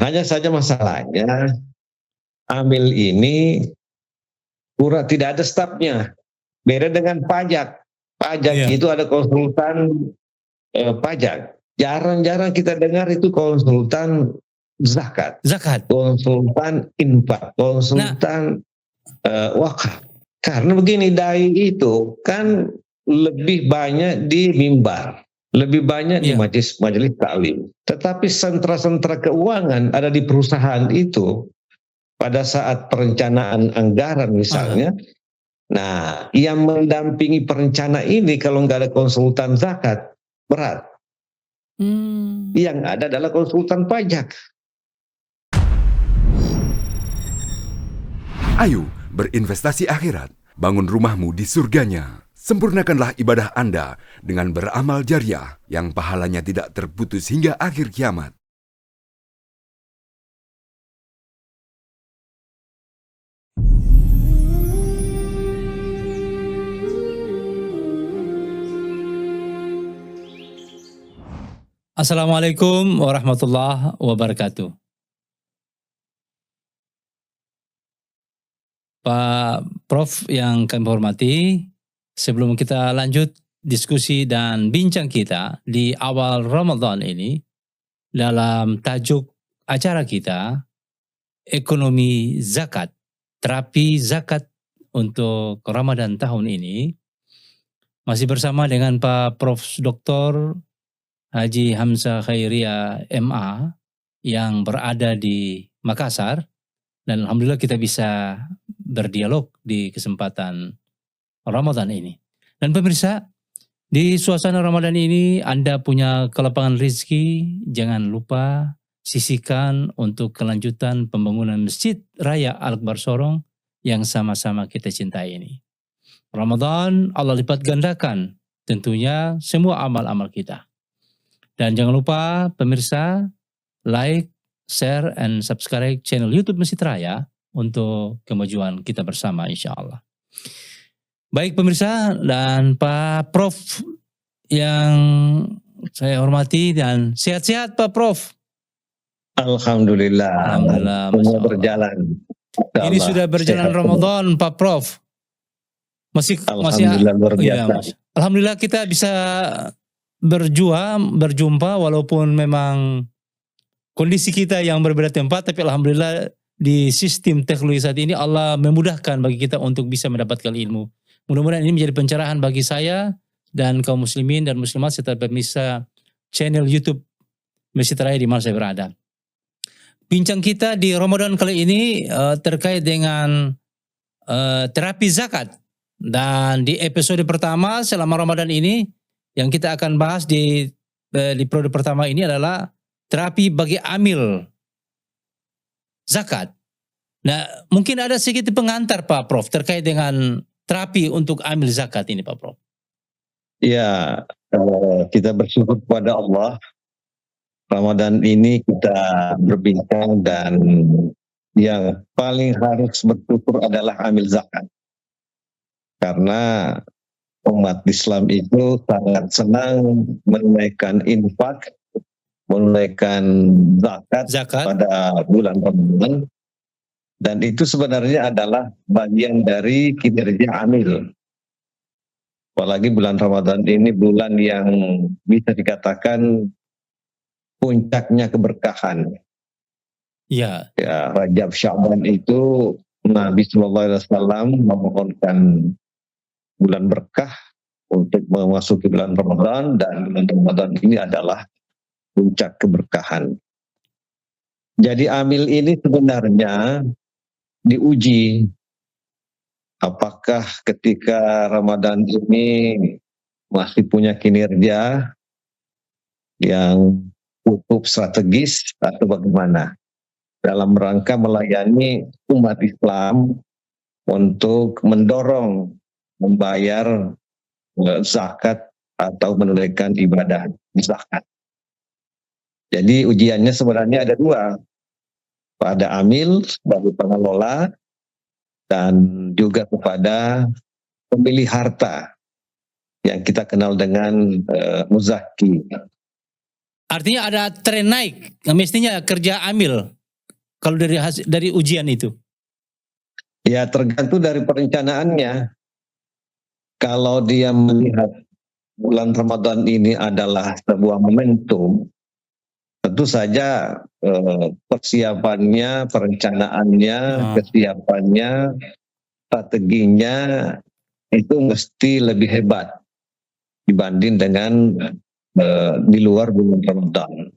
hanya saja masalahnya amil ini tidak ada stafnya. Beda dengan pajak. Pajak itu ada konsultan pajak. Jarang-jarang kita dengar itu konsultan zakat. Konsultan infak, konsultan wakaf. Karena begini, dai itu kan lebih banyak di mimbar, lebih banyak di majelis taklim. Tetapi sentra-sentra keuangan ada di perusahaan itu pada saat perencanaan anggaran misalnya. Nah, yang mendampingi perencana ini kalau nggak ada konsultan zakat, berat. Yang ada adalah konsultan pajak. Ayo berinvestasi akhirat, bangun rumahmu di surganya. Sempurnakanlah ibadah Anda dengan beramal jariah yang pahalanya tidak terputus hingga akhir kiamat. Assalamualaikum warahmatullahi wabarakatuh. Pak Prof yang kami hormati, sebelum kita lanjut diskusi dan bincang kita di awal Ramadan ini, dalam tajuk acara kita, ekonomi zakat, terapi zakat untuk Ramadan tahun ini, masih bersama dengan Pak Prof Dr. Haji Hamzah Khairia MA yang berada di Makassar, dan alhamdulillah kita bisa berdialog di kesempatan Ramadan ini. Dan pemirsa, di suasana Ramadan ini Anda punya kelapangan rezeki, jangan lupa sisihkan untuk kelanjutan pembangunan Masjid Raya Al-Akbar Sorong yang sama-sama kita cintai ini. Ramadan Allah lipat gandakan tentunya semua amal-amal kita. Dan jangan lupa pemirsa, like, share, and subscribe channel YouTube Masjid Raya untuk kemajuan kita bersama insya Allah. Baik pemirsa dan Pak Prof yang saya hormati, dan sehat-sehat Pak Prof. Alhamdulillah. Semua berjalan. Ini sudah berjalan Ramadan Pak Prof. Alhamdulillah luar biasa. Alhamdulillah kita bisa berjumpa walaupun memang kondisi kita yang berbeda tempat, tapi alhamdulillah di sistem teknologi saat ini Allah memudahkan bagi kita untuk bisa mendapatkan ilmu. Mudah-mudahan ini menjadi pencerahan bagi saya dan kaum muslimin dan muslimat serta pemirsa channel YouTube Masjid Raya di mana saya berada. Bincang kita di Ramadan kali ini terkait dengan terapi zakat, dan di episode pertama selama Ramadan ini yang kita akan bahas di periode pertama ini adalah terapi bagi amil zakat. Nah, mungkin ada sedikit pengantar Pak Prof terkait dengan terapi untuk amil zakat ini Pak Prof. Ya, kita bersyukur kepada Allah. Ramadan ini kita berbincang dan yang paling harus bersyukur adalah amil zakat. Karena umat Islam itu sangat senang menunaikan infak, menunaikan zakat pada bulan Ramadan, dan itu sebenarnya adalah bagian dari kinerja amil. Apalagi bulan Ramadan ini bulan yang bisa dikatakan puncaknya keberkahan. Ya, Rajab Sya'ban itu Nabi SAW memohonkan bulan berkah untuk memasuki bulan Ramadan, dan bulan Ramadan ini adalah puncak keberkahan. Jadi amil ini sebenarnya diuji apakah ketika Ramadan ini masih punya kinerja yang cukup strategis atau bagaimana dalam rangka melayani umat Islam untuk mendorong membayar zakat atau menunaikan ibadah zakat. Jadi ujiannya sebenarnya ada dua, pada amil sebagai pengelola dan juga kepada pemilik harta yang kita kenal dengan muzaki. Artinya ada tren naik. Mestinya kerja amil kalau dari ujian itu. Ya tergantung dari perencanaannya. Kalau dia melihat bulan Ramadan ini adalah sebuah momentum, tentu saja persiapannya, perencanaannya, kesiapannya, strateginya itu mesti lebih hebat dibanding dengan di luar bulan Ramadan.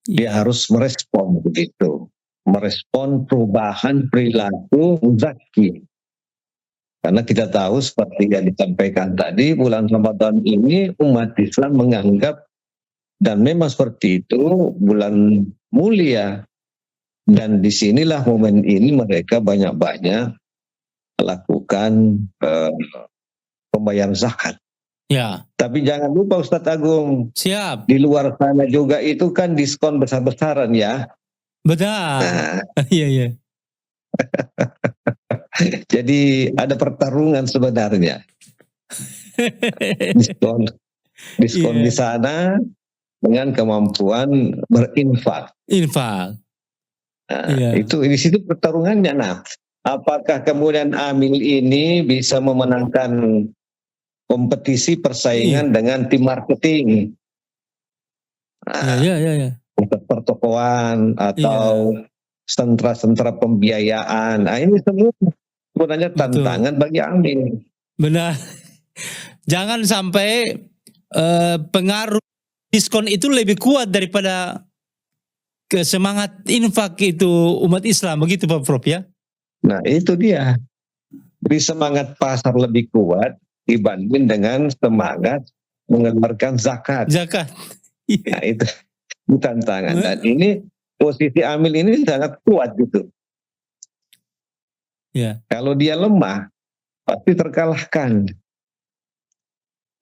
Dia harus merespon begitu, merespon perubahan perilaku muzaki. Karena kita tahu seperti yang disampaikan tadi, bulan Ramadan ini umat Islam menganggap, dan memang seperti itu, bulan mulia. Dan disinilah momen ini mereka banyak-banyak melakukan pembayaran zakat. Ya. Tapi jangan lupa Ustadz Agung, siap. Di luar sana juga itu kan diskon besar-besaran ya. Benar. Iya, iya. Jadi ada pertarungan sebenarnya. Diskon di sana dengan kemampuan berinfak. Infak. Itu di situ pertarungannya. Nah, apakah kemudian Amil ini bisa memenangkan kompetisi persaingan dengan tim marketing? Pertokoan atau sentra-sentra pembiayaan. Nah, ini semua sebenarnya tantangan bagi Amil. Benar. Jangan sampai pengaruh diskon itu lebih kuat daripada semangat infak itu umat Islam, begitu Pak Prof ya? Nah itu dia. Jadi semangat pasar lebih kuat dibanding dengan semangat mengeluarkan zakat. Zakat. Nah itu tantangan. Dan ini posisi Amil ini sangat kuat gitu. Ya. Kalau dia lemah, pasti terkalahkan.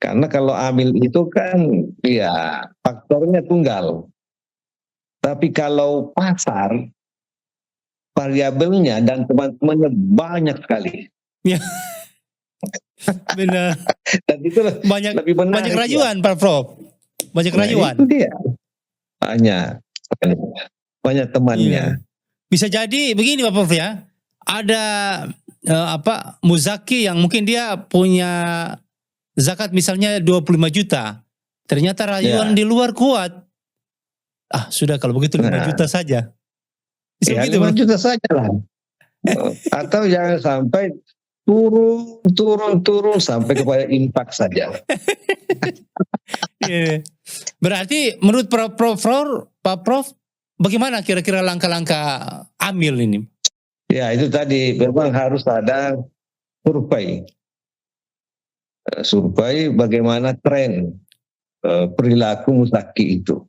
Karena kalau Amil itu kan, ya faktornya tunggal. Tapi kalau pasar, variabelnya dan teman-temannya banyak sekali. Ya. Benar. Dan itu lebih menarik. Banyak rayuan Pak Prof. Banyak rayuan. Itu dia. Banyak temannya. Bisa jadi begini Pak Prof ya. Ada muzaki yang mungkin dia punya zakat misalnya 25 juta. Ternyata rayuan di luar kuat. Sudah kalau begitu 5 juta saja. Bisa begitu, 5 juta saja lah. Atau jangan sampai turun sampai kepada infak saja. Berarti menurut Pak Prof, bagaimana kira-kira langkah-langkah Amil ini? Ya itu tadi memang harus ada survei bagaimana tren perilaku muzaki itu.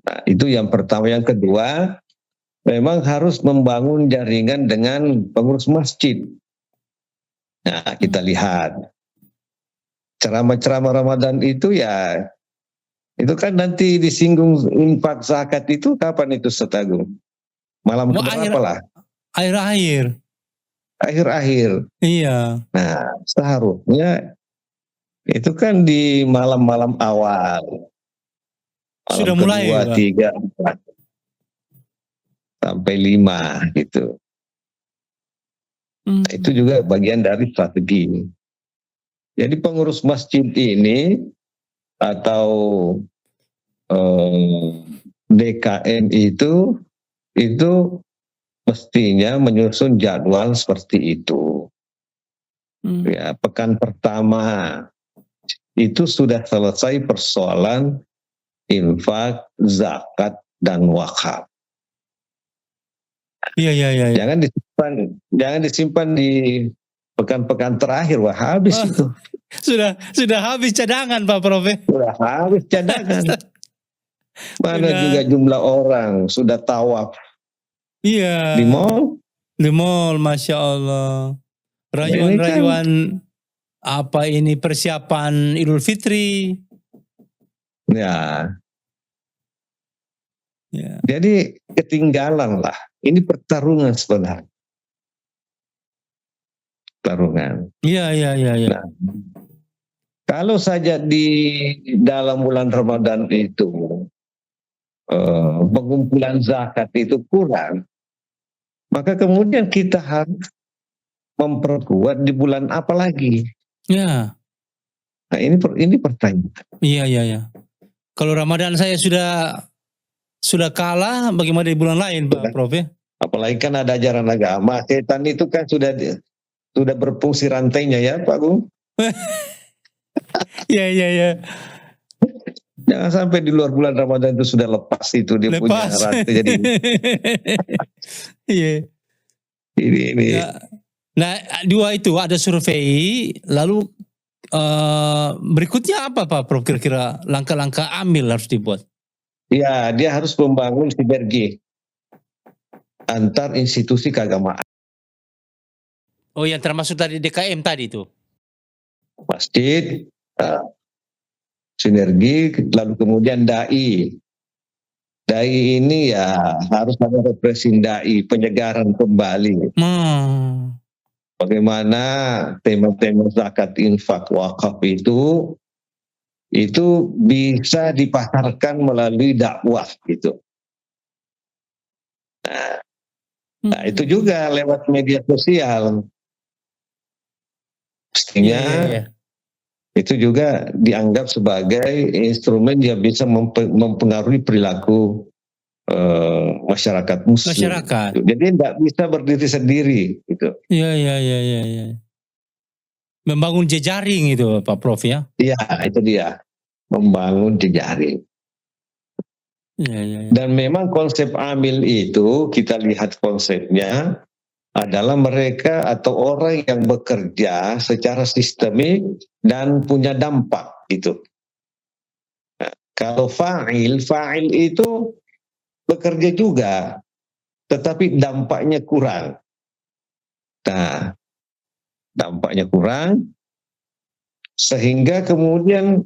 Nah, itu yang pertama. Yang kedua, memang harus membangun jaringan dengan pengurus masjid. Nah, kita lihat ceramah-ceramah Ramadan itu ya, itu kan nanti disinggung infak zakat itu kapan itu Setagung? Malam keberapa lah? Akhir-akhir. Iya. Nah, seharusnya itu kan di malam-malam awal. Malam sudah mulai 2, 3, 4 sampai 5 gitu. Nah, itu juga bagian dari strategi. Jadi pengurus masjid ini atau DKM itu mestinya menyusun jadwal seperti itu. Ya, pekan pertama itu sudah selesai persoalan infak, zakat, dan wakaf. Iya. Jangan disimpan di pekan-pekan terakhir. Wah, habis itu. Sudah habis cadangan Pak Prof. Sudah habis cadangan. Mana juga jumlah orang sudah tawaf. Iya. Di mall, Masya Allah. Rayuan-rayuan persiapan Idul Fitri. Ya. Jadi ketinggalan lah. Ini pertarungan sebenarnya. Pertarungan. Iya. Nah, Kalau saja di dalam bulan Ramadan itu pengumpulan zakat itu kurang, maka kemudian kita harus memperkuat di bulan apa lagi? Ya, Nah, ini pertanyaan. iya. Kalau Ramadan saya sudah kalah, bagaimana di bulan lain, Pak Prof ya? Apalagi kan ada ajaran agama, setan itu kan sudah berfungsi rantainya ya, Pak Gung. Iya. Jangan sampai di luar bulan Ramadan itu sudah lepas itu dia punya rantai. Jadi iya. ini. Nah, dua itu ada survei, lalu berikutnya apa Pak Prof, kira-kira langkah-langkah amil harus dibuat? Ya, dia harus membangun sinergi antar institusi keagamaan. Oh, yang termasuk tadi DKM tadi itu? Masjid, sinergi, lalu kemudian dai. Dai ini ya harus ada represi dai, penyegaran kembali. Bagaimana tema-tema zakat, infak, wakaf itu bisa dipasarkan melalui dakwah gitu. Nah, itu juga lewat media sosial. Pastinya itu juga dianggap sebagai instrumen yang bisa mempengaruhi perilaku masyarakat muslim. Gitu. Jadi tidak bisa berdiri sendiri gitu. Iya. Membangun jejaring itu Pak Prof ya? Iya, itu dia. Membangun jejaring. Iya. Dan memang konsep amil itu kita lihat konsepnya adalah mereka atau orang yang bekerja secara sistemik dan punya dampak gitu. Nah, kalau fa'il itu bekerja juga, tetapi dampaknya kurang. Nah, dampaknya kurang, sehingga kemudian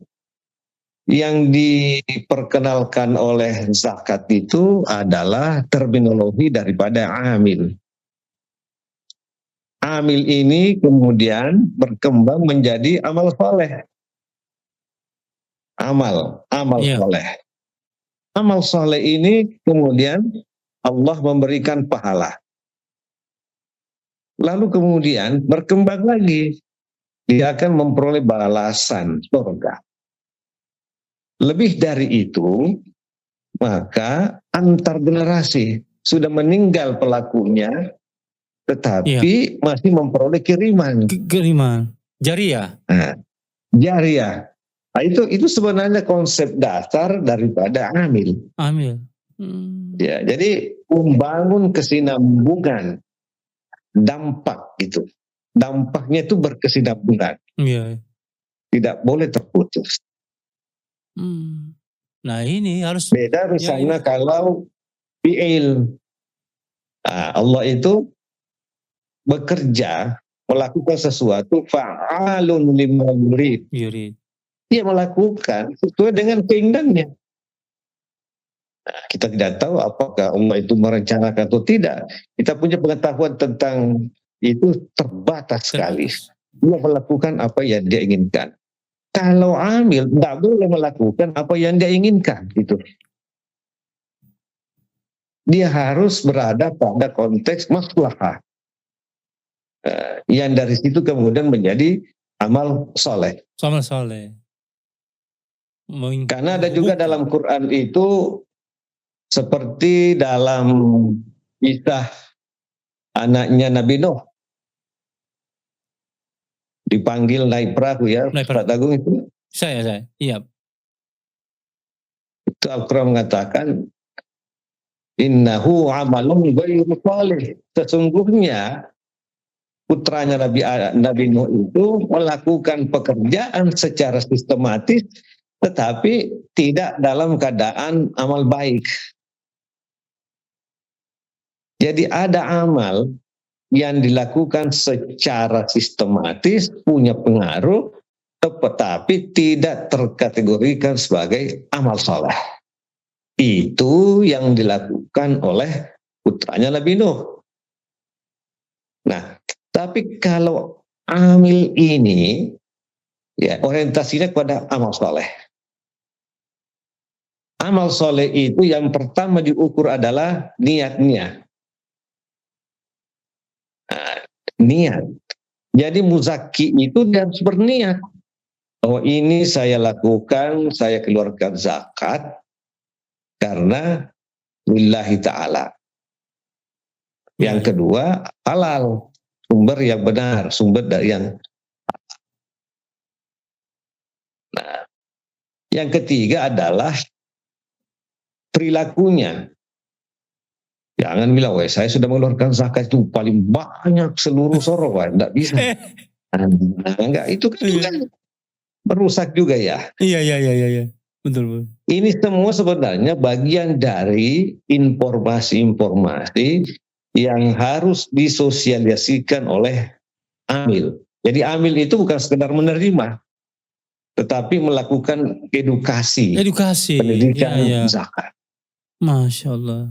yang diperkenalkan oleh zakat itu adalah terminologi daripada amil. Amil ini kemudian berkembang menjadi amal soleh. Amal soleh. Amal soleh ini kemudian Allah memberikan pahala. Lalu kemudian berkembang lagi. Dia akan memperoleh balasan surga. Lebih dari itu, maka antar generasi sudah meninggal pelakunya, tetapi masih memperoleh kiriman. Jariah. Nah, jariah. Nah, itu sebenarnya konsep dasar daripada amil. Ya, jadi membangun kesinambungan dampak gitu. Dampaknya itu berkesinambungan. Tidak boleh terputus. Nah, ini harus beda misalnya kalau fi'il. Nah, Allah itu bekerja, melakukan sesuatu, fa'alun lima yurid. Dia melakukan sesuai dengan keinginannya. Nah, kita tidak tahu apakah Allah itu merencanakan atau tidak. Kita punya pengetahuan tentang itu terbatas sekali. Dia melakukan apa yang dia inginkan. Kalau amil tidak boleh melakukan apa yang dia inginkan, gitu. Dia harus berada pada konteks maslahah. Yang dari situ kemudian menjadi amal soleh. Karena ada juga dalam Quran itu seperti dalam kisah anaknya Nabi Nuh. Dipanggil naik perahu ya, Pak Agung itu. Saya, iya. Itu Al-Quran mengatakan, innahu amalun ghairu shalih. Sesungguhnya putranya Nabi Nuh itu melakukan pekerjaan secara sistematis, tetapi tidak dalam keadaan amal baik. Jadi ada amal yang dilakukan secara sistematis, punya pengaruh, tetapi tidak terkategorikan sebagai amal soleh. Itu yang dilakukan oleh putranya Nabi Nuh. Nah, tapi kalau amil ini Ya, orientasinya kepada amal soleh. Amal soleh itu yang pertama diukur adalah niatnya. Nah, niat. Jadi muzaki itu dia harus berniat. Oh, ini saya lakukan, saya keluarkan zakat karena lillahi ta'ala. Yang kedua, halal. Sumber yang benar, sumber dari yang. Nah, yang ketiga adalah perilakunya. Jangan bilang, wah saya sudah mengeluarkan zakat itu paling banyak seluruh Soro, wah enggak bisa. Nah, enggak, itu kan juga merusak juga ya. Iya. Betul. Ini semua sebenarnya bagian dari informasi-informasi yang harus disosialisasikan oleh amil. Jadi amil itu bukan sekedar menerima, tetapi melakukan edukasi pendidikan zakat. Masya Allah.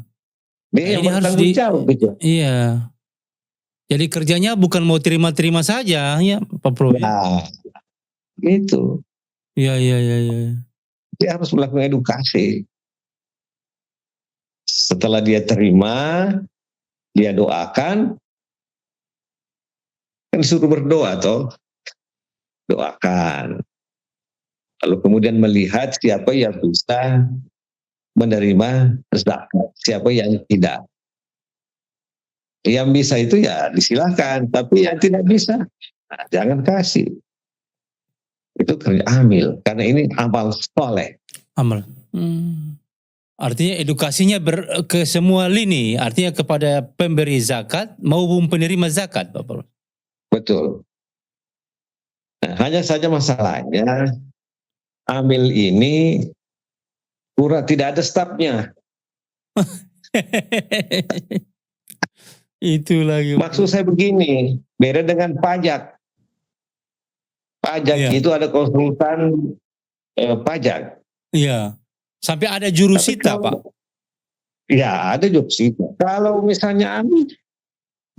Dia yang bertanggung jawab gitu. Iya. Jadi kerjanya bukan mau terima-terima saja ya Pak Prof. Nah, itu. Iya. Dia harus melakukan edukasi. Setelah dia terima, dia doakan, kan disuruh berdoa toh, doakan. Lalu kemudian melihat siapa yang bisa menerima zakat, siapa yang tidak. Yang bisa itu ya disilahkan, tapi yang tidak bisa, nah, jangan kasih. Itu kerja amil, karena ini amal soleh. Amal. Artinya edukasinya ke semua lini, artinya kepada pemberi zakat maupun penerima zakat, Bapak. Betul. Nah, hanya saja masalahnya amil ini tidak ada stafnya. Itu lagi. Maksud saya begini, beda dengan pajak. Pajak itu ada konsultan pajak. Iya. Sampai ada jurusita, Pak. Ya, ada jurusita. Kalau misalnya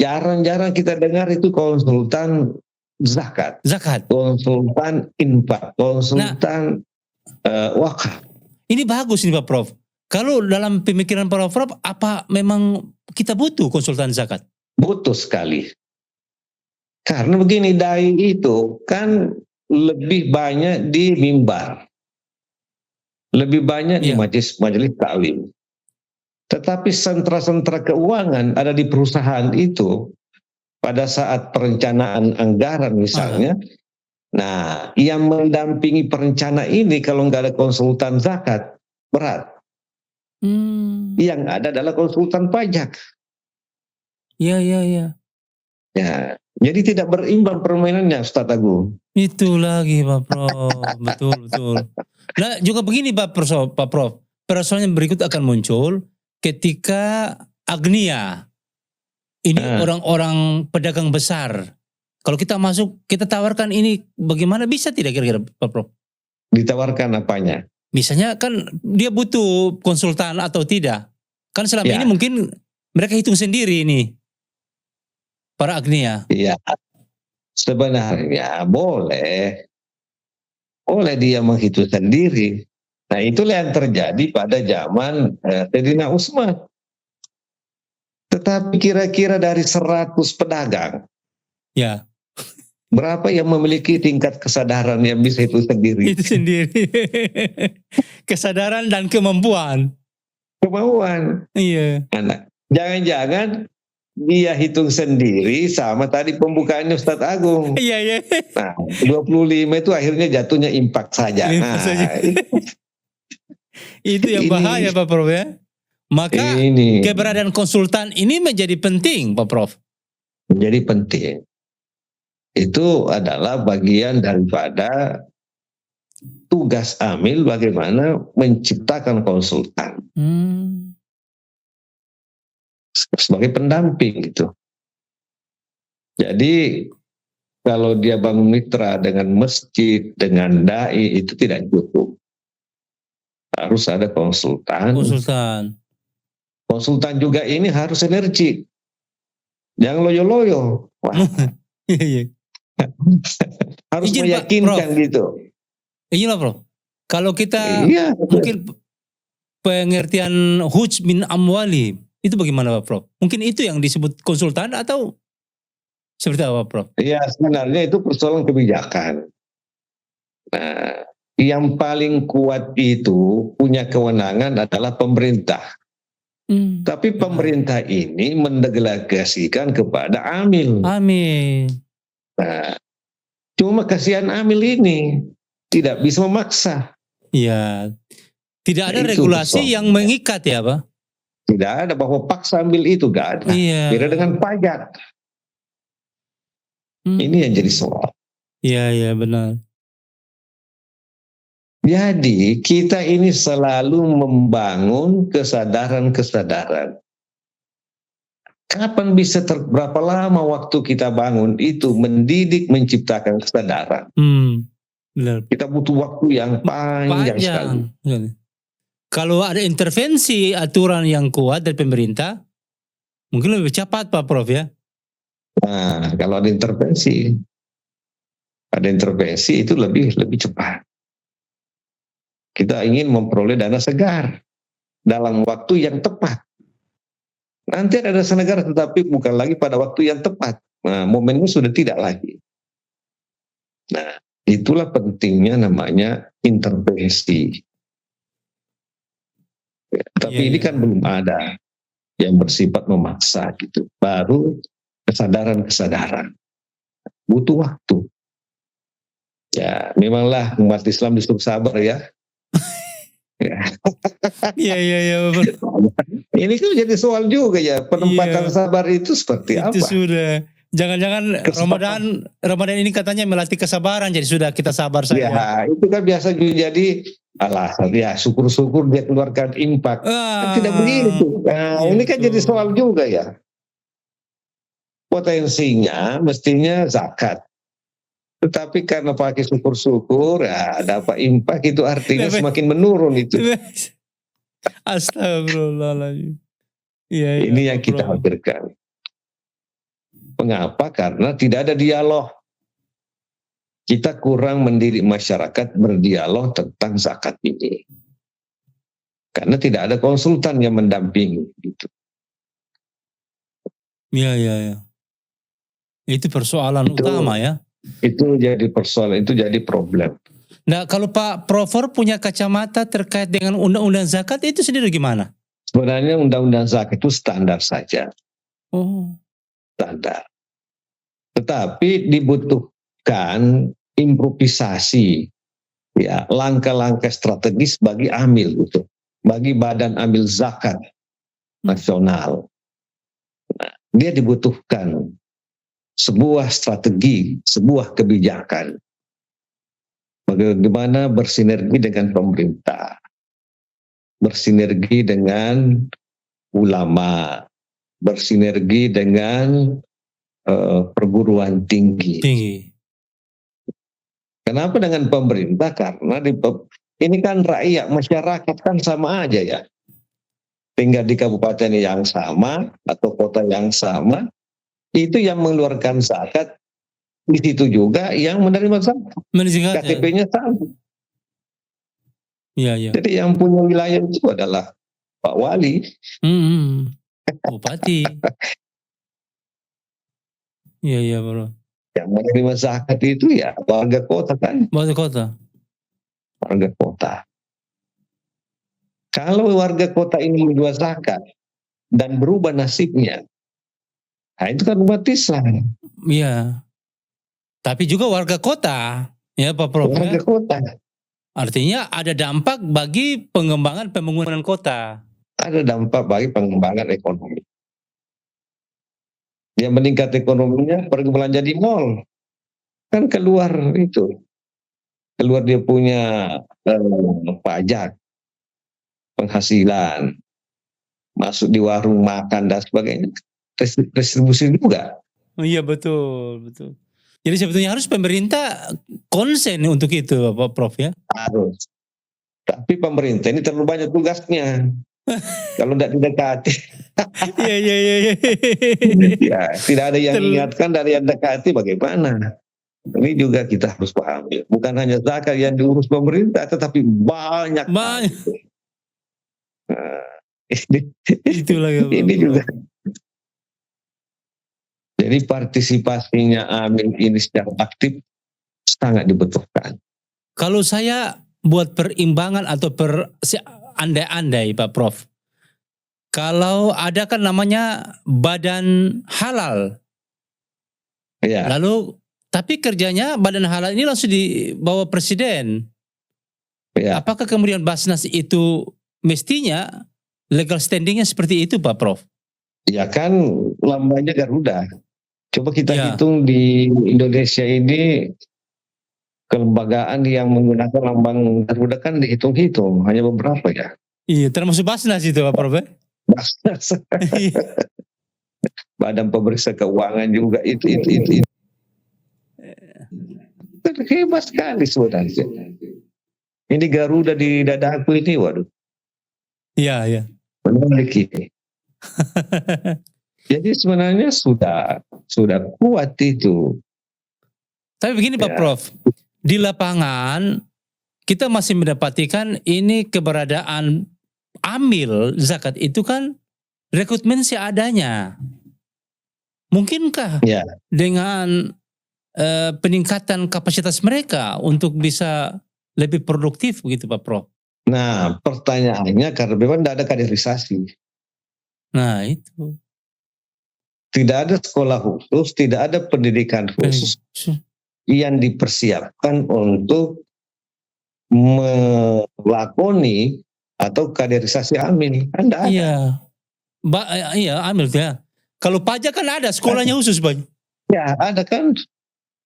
jarang-jarang kita dengar itu konsultan zakat. Konsultan infak, konsultan wakaf. Ini bagus nih Pak Prof. Kalau dalam pemikiran Pak Prof, apa memang kita butuh konsultan zakat? Butuh sekali. Karena begini, dai itu kan lebih banyak di mimbar. Lebih banyak di majelis taklim. Tetapi sentra-sentra keuangan ada di perusahaan itu pada saat perencanaan anggaran misalnya. Nah, yang mendampingi perencana ini kalau nggak ada konsultan zakat berat. Yang ada adalah konsultan pajak. Iya. Ya, jadi tidak berimbang permainannya, Ustaz Agung. Itu lagi Pak Prof. Betul. Nah juga begini Pak Prof. Persoalan berikut akan muncul ketika agnia. Ini orang-orang pedagang besar. Kalau kita masuk, kita tawarkan ini bagaimana, bisa tidak kira-kira Pak Prof? Ditawarkan apanya? Misalnya kan dia butuh konsultan atau tidak. Kan selama ini mungkin mereka hitung sendiri ini. Para agnia. Iya, sebenarnya boleh dia menghitung sendiri. Nah, itulah yang terjadi pada zaman Sayyidina Utsman. Tetapi kira-kira dari 100 pedagang, berapa yang memiliki tingkat kesadaran yang bisa itu sendiri? Itu sendiri. Kesadaran dan kemampuan. Iya. Nah, jangan-jangan dia hitung sendiri sama tadi pembukaannya Ustadz Agung. Iya. Nah, 25 itu akhirnya jatuhnya impak saja. Itu yang bahaya Pak Prof ya. Maka keberadaan konsultan ini menjadi penting Pak Prof. Menjadi penting. Itu adalah bagian daripada tugas amil bagaimana menciptakan konsultan. Sebagai pendamping gitu. Jadi kalau dia bangun mitra dengan masjid, dengan dai, itu tidak cukup. Harus ada konsultan. Konsultan juga ini harus energi. Jangan loyo-loyo. Wah. Harus Izin, Pak, meyakinkan Prof. gitu. Inilah Prof. Kalau kita Iya. mungkin pengertian huj min amwali itu bagaimana Pak Prof? Mungkin itu yang disebut konsultan atau seperti apa Prof? Iya, sebenarnya itu persoalan kebijakan. Nah, yang paling kuat itu punya kewenangan adalah pemerintah. Tapi pemerintah ini mendelegasikan kepada amil. Amin. Nah, cuma kasihan amil ini tidak bisa memaksa. Iya. Tidak ada Nah, itu regulasi persoalannya. yang mengikat ya Pak? Tidak ada bahwa paksa ambil itu, gak ada. Iya. Beda dengan pajak. Ini yang jadi soal. Iya benar. Jadi kita ini selalu membangun kesadaran-kesadaran. Kapan bisa berapa lama waktu kita bangun itu mendidik, menciptakan kesadaran. Benar. Kita butuh waktu yang panjang sekali. Kalau ada intervensi aturan yang kuat dari pemerintah, mungkin lebih cepat Pak Prof ya. Nah, kalau ada intervensi itu lebih cepat. Kita ingin memperoleh dana segar dalam waktu yang tepat. Nanti ada dana segar tetapi bukan lagi pada waktu yang tepat. Nah, momennya sudah tidak lagi. Nah, itulah pentingnya namanya intervensi. Tapi ini kan belum ada yang bersifat memaksa gitu. Baru kesadaran-kesadaran. Butuh waktu. Ya, memanglah umat Islam disuruh sabar ya. Iya. Ini kan jadi soal juga ya, penempatan sabar itu seperti apa? Itu sudah. Jangan-jangan Ramadan ini katanya melatih kesabaran, jadi sudah kita sabar saja. Ya, itu kan biasa jadi alasan. Ya, syukur-syukur dia keluarkan impak. Tidak begitu. Nah, ini kan jadi soal juga ya. Potensinya mestinya zakat. Tetapi karena pakai syukur-syukur, ya dapat impak itu artinya semakin menurun itu. Astagfirullahaladzim. Ya, ini yang kita khawatirkan. Mengapa? Karena tidak ada dialog. Kita kurang mendidik masyarakat berdialog tentang zakat ini. Karena tidak ada konsultan yang mendampingi. Gitu. Iya. Itu persoalan utama ya. Itu jadi persoalan, itu jadi problem. Nah, kalau Pak Prof punya kacamata terkait dengan undang-undang zakat itu sendiri gimana? Sebenarnya undang-undang zakat itu standar saja. Standar. Tetapi dibutuhkan improvisasi, ya, langkah-langkah strategis bagi amil itu, bagi badan amil zakat nasional. Nah, dia dibutuhkan sebuah strategi, sebuah kebijakan. Bagaimana bersinergi dengan pemerintah, bersinergi dengan ulama, bersinergi dengan perguruan tinggi. Kenapa dengan pemerintah? Karena ini kan rakyat, masyarakat kan sama aja ya. Tinggal di kabupaten yang sama atau kota yang sama, itu yang mengeluarkan zakat, di situ juga yang menerima zakat. KTP-nya sama. Iya. Jadi yang punya wilayah itu adalah Pak Wali. Bupati. Iya bro. Yang menerima zakat itu ya warga kota kan. Warga kota. Kalau warga kota ini menerima zakat dan berubah nasibnya, nah itu kan umat Islam. Iya. Tapi juga warga kota, ya Pak Prof. Warga kota. Artinya ada dampak bagi pengembangan pembangunan kota. Ada dampak bagi pengembangan ekonomi. Dia meningkat ekonominya, pergi belanja di mall. Kan keluar itu. Keluar dia punya pajak, penghasilan, masuk di warung makan dan sebagainya. Distribusi juga. Iya betul. Jadi sebetulnya harus pemerintah konsen untuk itu Pak Prof ya? Harus. Tapi pemerintah ini terlalu banyak tugasnya. Kalau tidak didekati. Iya. Ya, tidak ada yang ingatkan dari yang dekati bagaimana. Ini juga kita harus pahami. Bukan hanya zakat yang diurus pemerintah, tetapi banyak. Banyak. Nah, ini, Itulah ya, ini Prof. juga. Jadi partisipasinya Amil ini secara aktif sangat dibutuhkan. Kalau saya buat perimbangan atau andai-andai Pak Prof. Kalau ada kan namanya badan halal. Ya. Lalu tapi kerjanya badan halal ini langsung dibawa presiden. Ya. Apakah kemudian Basnas itu mestinya legal standingnya seperti itu Pak Prof? Ya kan lambangnya Garuda. Coba kita Ya. hitung di Indonesia ini kelembagaan yang menggunakan lambang Garuda kan dihitung-hitung, hanya beberapa ya. Iya, termasuk Basnas itu Pak Prof. Basnas. Badan Pemeriksa Keuangan juga itu. Hebat sekali sebenarnya. Ini Garuda di dadaku ini, waduh. Iya, iya. Menarik ini. Jadi sebenarnya sudah kuat itu. Tapi begini Pak Prof, di lapangan kita masih mendapatikan ini keberadaan amil zakat itu kan rekrutmen seadanya. Mungkinkah dengan peningkatan kapasitas mereka untuk bisa lebih produktif begitu Pak Prof? Nah pertanyaannya karena memang tidak ada kaderisasi. Nah itu. Tidak ada sekolah khusus, tidak ada pendidikan khusus yang dipersiapkan untuk melakoni atau kaderisasi amil. Anda ada. Iya, amil ya. Kalau pajak kan ada sekolahnya khusus Pak. Ya ada kan.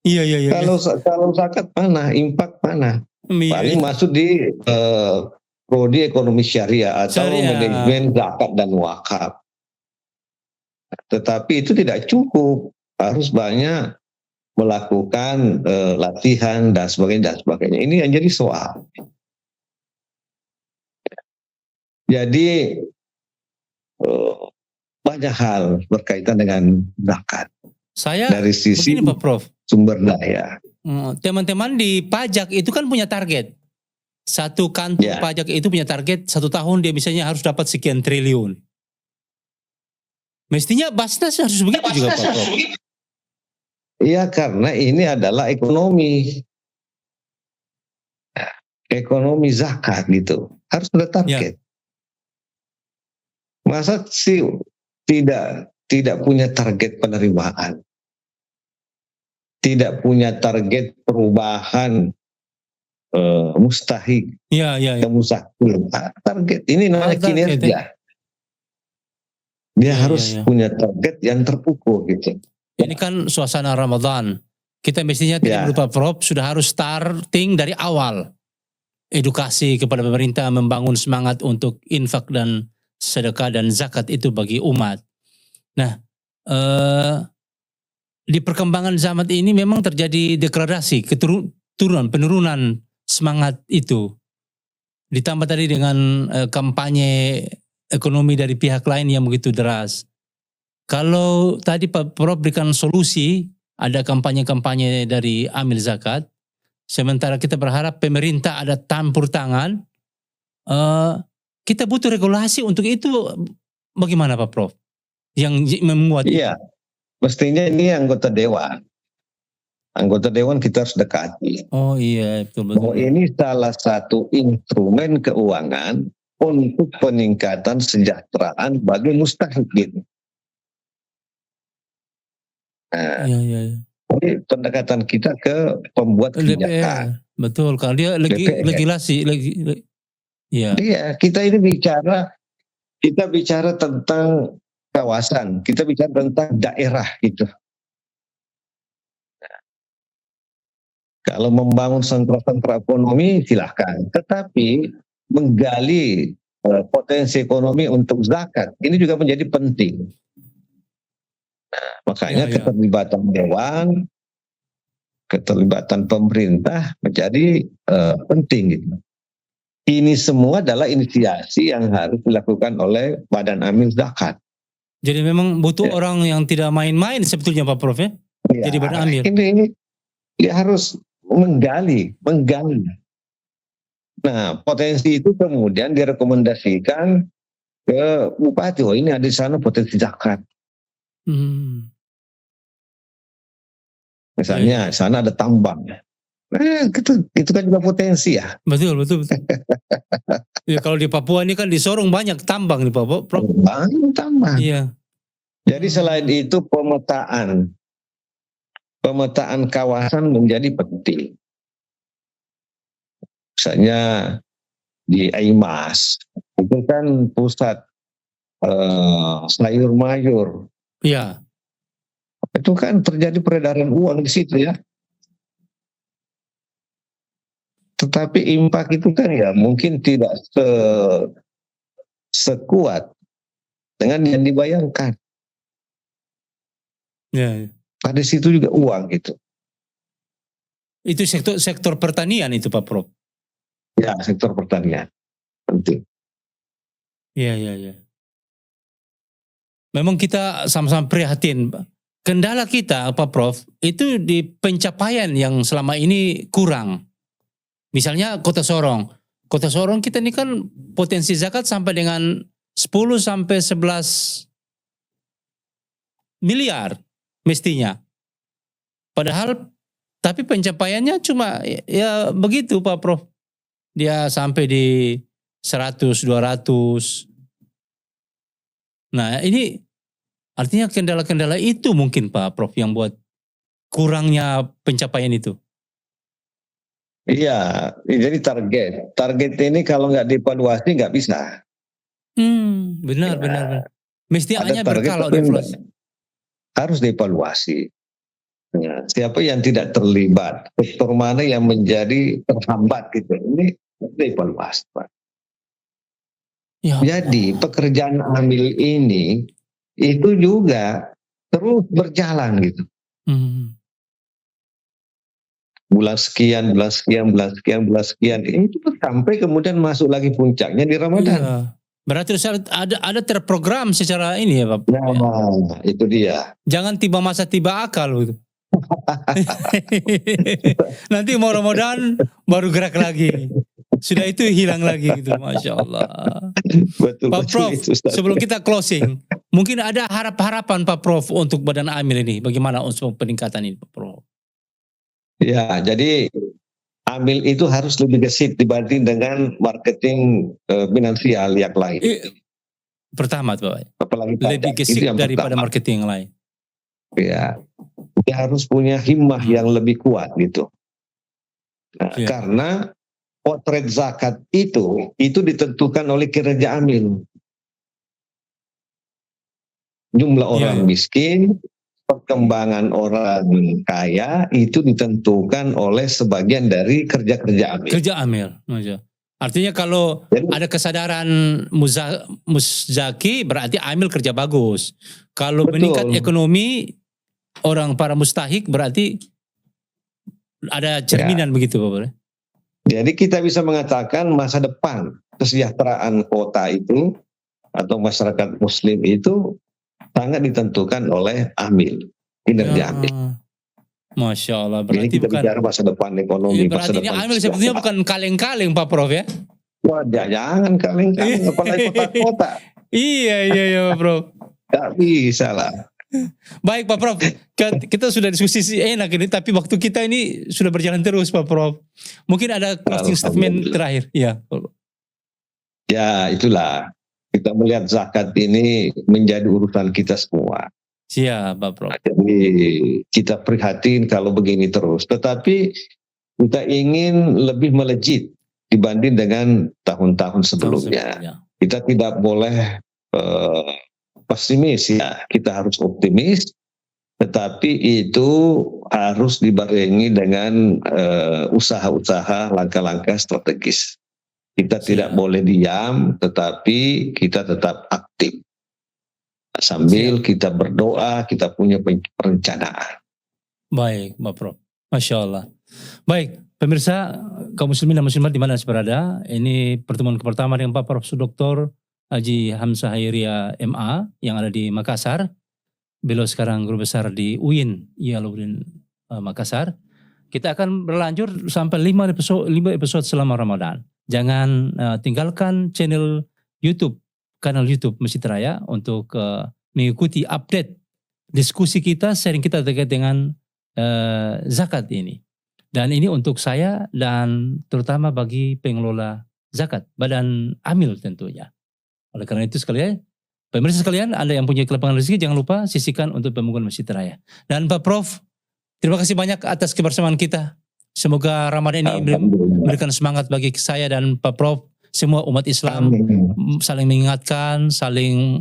Iya. Kalau zakat mana, impak mana? Paling masuk di prodi ekonomi syariah atau manajemen zakat dan wakaf. Tetapi itu tidak cukup, harus banyak melakukan latihan dan sebagainya. Ini yang jadi soal. Jadi banyak hal berkaitan dengan zakat. Saya dari sisi begini Pak Prof. Sumber daya. Teman-teman di pajak itu kan punya target. Satu kantor pajak itu punya target 1 tahun dia misalnya harus dapat sekian triliun. Mestinya Basnas harus begitu juga Pak Prof. Iya karena ini adalah ekonomi zakat gitu. Harus ada target. Masa sih tidak punya target penerimaan. Tidak punya target perubahan mustahik. Iya. Mustahil. Target ini namanya kinerja. Dia harus punya target yang terukur gitu. Ini kan suasana Ramadan. Kita mestinya tidak lupa Prof sudah harus starting dari awal. Edukasi kepada pemerintah membangun semangat untuk infak dan sedekah dan zakat itu bagi umat. Nah, di perkembangan zaman ini memang terjadi degradasi, penurunan semangat itu. Ditambah tadi dengan kampanye ekonomi dari pihak lain yang begitu deras. Kalau tadi Pak Prof berikan solusi, ada kampanye-kampanye dari amil zakat, sementara kita berharap pemerintah ada campur tangan, kita butuh regulasi untuk itu. Bagaimana Pak Prof? Yang membuat Iya, mestinya ini anggota dewan. Anggota dewan kita harus dekati. Oh iya, betul. Oh, ini salah satu instrumen keuangan untuk peningkatan kesejahteraan bagi mustahikin. Nah, iya. Ini pendekatan kita ke pembuat kebijakan. Betul, kalau dia legislasi. Iya, kita ini bicara tentang kawasan, kita bicara tentang daerah gitu. Nah, kalau membangun sentra-sentra ekonomi silahkan, tetapi menggali potensi ekonomi untuk zakat ini juga menjadi penting. Nah, makanya keterlibatan dewan, keterlibatan pemerintah menjadi penting gitu. Ini semua adalah inisiasi yang harus dilakukan oleh Badan Amil Zakat. Jadi memang butuh orang yang tidak main-main sebetulnya Pak Prof ya? Jadi Badan Amil. Dia harus menggali. Nah, potensi itu kemudian direkomendasikan ke bupati. Oh, ini ada di sana potensi zakat. Hmm. Misalnya, di sana ada tambang. Itu kan juga potensi ya. Betul. Ya, kalau di Papua ini kan di Sorong banyak tambang di Papua, Prof. Tambang. Iya. Jadi selain itu pemetaan kawasan menjadi penting. Misalnya di Aimas, itu kan pusat sayur mayur. Iya. Itu kan terjadi peredaran uang di situ ya. Tetapi impact itu kan ya mungkin tidak sekuat dengan yang dibayangkan. Ya. Pada situ juga uang gitu. Itu sektor pertanian itu Pak Prof. Ya, sektor pertanian penting. Iya. Memang kita sama-sama prihatin. Kendala kita Pak Prof itu di pencapaian yang selama ini kurang. Misalnya Kota Sorong. Kota Sorong kita ini kan potensi zakat sampai dengan 10 sampai 11 miliar mestinya. Padahal tapi pencapaiannya cuma ya begitu Pak Prof. Dia sampai di 100, 200. Nah ini artinya kendala-kendala itu mungkin Pak Prof yang buat kurangnya pencapaian itu. Iya, jadi target ini kalau nggak dievaluasi nggak bisa. Benar. Mesti hanya target berkala tapi dievaluasi. Harus dievaluasi. Ya, siapa yang tidak terlibat, sektor mana yang menjadi terhambat gitu. Ini dievaluasi, Pak. Ya. Jadi pekerjaan amil ini itu juga terus berjalan gitu. Bulan sekian, itu sampai kemudian masuk lagi puncaknya di Ramadan. Iya. Berarti ada terprogram secara ini ya Pak. Nah, itu dia. Jangan tiba masa tiba akal gitu. Nanti mau Ramadan baru gerak lagi. Sudah itu hilang lagi gitu, Masya Allah. Betul, Pak Prof, itu, sebelum kita closing, mungkin ada harapan Pak Prof untuk Badan Amil ini, bagaimana untuk peningkatan ini Pak Prof? Ya, jadi Amil itu harus lebih gesit dibanding dengan marketing finansial yang lain. Pertama Pak, apalagi lebih gesit daripada pertama. Marketing yang lain. Ya, dia harus punya himmah yang lebih kuat gitu. Nah, karena potret zakat itu ditentukan oleh kinerja Amil. Jumlah orang miskin, perkembangan orang kaya itu ditentukan oleh sebagian dari kerja-kerja Amil. Kerja Amil. Artinya kalau ada kesadaran muzaki berarti Amil kerja bagus. Kalau meningkat ekonomi orang para mustahik berarti ada cerminan begitu Bapak. Jadi kita bisa mengatakan masa depan kesejahteraan kota itu atau masyarakat muslim itu sangat ditentukan oleh Amil, kinerja Amil. Masya Allah. Berarti kita bicara masa depan ekonomi. Berarti ini Amil sebetulnya bukan kaleng-kaleng Pak Prof ya? Wah, jangan kaleng-kaleng, apalagi kota-kota. Iya Pak Prof. Gak bisa lah. Baik Pak Prof, kita sudah diskusi enak ini, tapi waktu kita ini sudah berjalan terus Pak Prof. Mungkin ada closing statement terakhir. Ya itulah. Kita melihat zakat ini menjadi urusan kita semua. Siap, Pak Prof. Jadi kita prihatin kalau begini terus. Tetapi kita ingin lebih melejit dibanding dengan tahun-tahun sebelumnya. Kita tidak boleh pesimis ya. Kita harus optimis. Tetapi itu harus dibarengi dengan usaha-usaha, langkah-langkah strategis. Kita tidak boleh diam, tetapi kita tetap aktif. Sambil kita berdoa, kita punya perencanaan. Baik, Pak Prof. Masya Allah. Baik, pemirsa kaum muslimin dan muslimat di mana berada, ini pertemuan pertama dengan Pak Prof. Dr. Haji Hamzah Hayria MA yang ada di Makassar. Beliau sekarang guru besar di UIN, Makassar. Kita akan berlanjut sampai 5 episode selama Ramadan. Jangan tinggalkan channel YouTube, kanal YouTube Masjid Raya untuk mengikuti update diskusi kita, sharing kita terkait dengan zakat ini. Dan ini untuk saya dan terutama bagi pengelola zakat, badan amil tentunya. Oleh karena itu sekalian, pemirsa sekalian, Anda yang punya kelapangan rezeki jangan lupa sisihkan untuk pembangunan Masjid Raya. Dan Pak Prof, terima kasih banyak atas kebersamaan kita. Semoga Ramadan ini memberikan semangat bagi saya dan Pak Prof, semua umat Islam. Amin. Saling mengingatkan, saling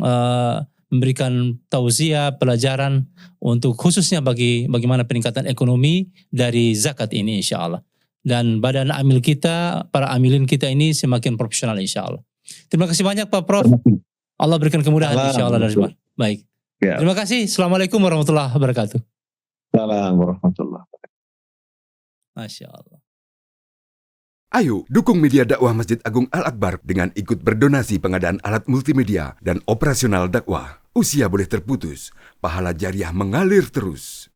memberikan tausiah, pelajaran untuk khususnya bagaimana peningkatan ekonomi dari zakat ini insya Allah. Dan badan amil kita, para amilin kita ini semakin profesional insya Allah. Terima kasih banyak Pak Prof. Allah berikan kemudahan insya Allah. Baik. Ya. Terima kasih. Assalamualaikum warahmatullahi wabarakatuh. Assalamualaikum warahmatullahi wabarakatuh. Masya Allah. Ayo dukung media dakwah Masjid Agung Al-Akbar dengan ikut berdonasi pengadaan alat multimedia dan operasional dakwah. Usia boleh terputus, pahala jariah mengalir terus.